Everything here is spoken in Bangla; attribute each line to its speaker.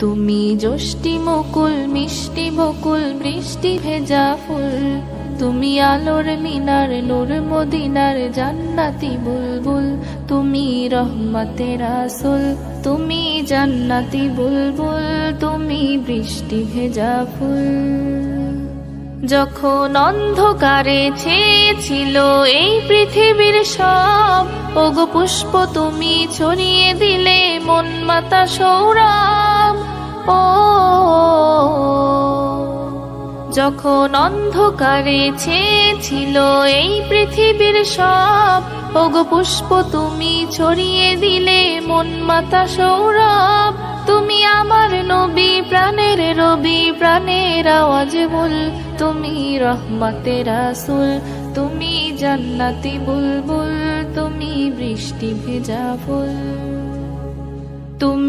Speaker 1: তুমি যষ্টি মুকুল মিষ্টি বকুল বৃষ্টি ভেজা ফুল, তুমি আলোর মিনার নূর মদিনার জান্নাতি বুলবুল, তুমি রহমতের রাসূল, তুমি জান্নাতি বুলবুল, তুমি বৃষ্টি ভেজা ফুল। যখন অন্ধকারে ছেয়েছিল এই পৃথিবীর সব, ওগো পুষ্প তুমি ছড়িয়ে দিলে মন মাতা সৌরভ। ও যখন অন্ধকারে ছেয়েছিল এই পৃথিবীর সব, ওগো পুষ্প তুমি ছড়িয়ে দিলে মন মাতা সৌরভ। তুমি আমার নবী প্রাণের রবি, প্রাণের আওয়াজ বল, তুমি রহমতের রাসূল, তুমি জান্নাতি বুলবুল, তুমি বৃষ্টি ভেজা ফুল। তুমি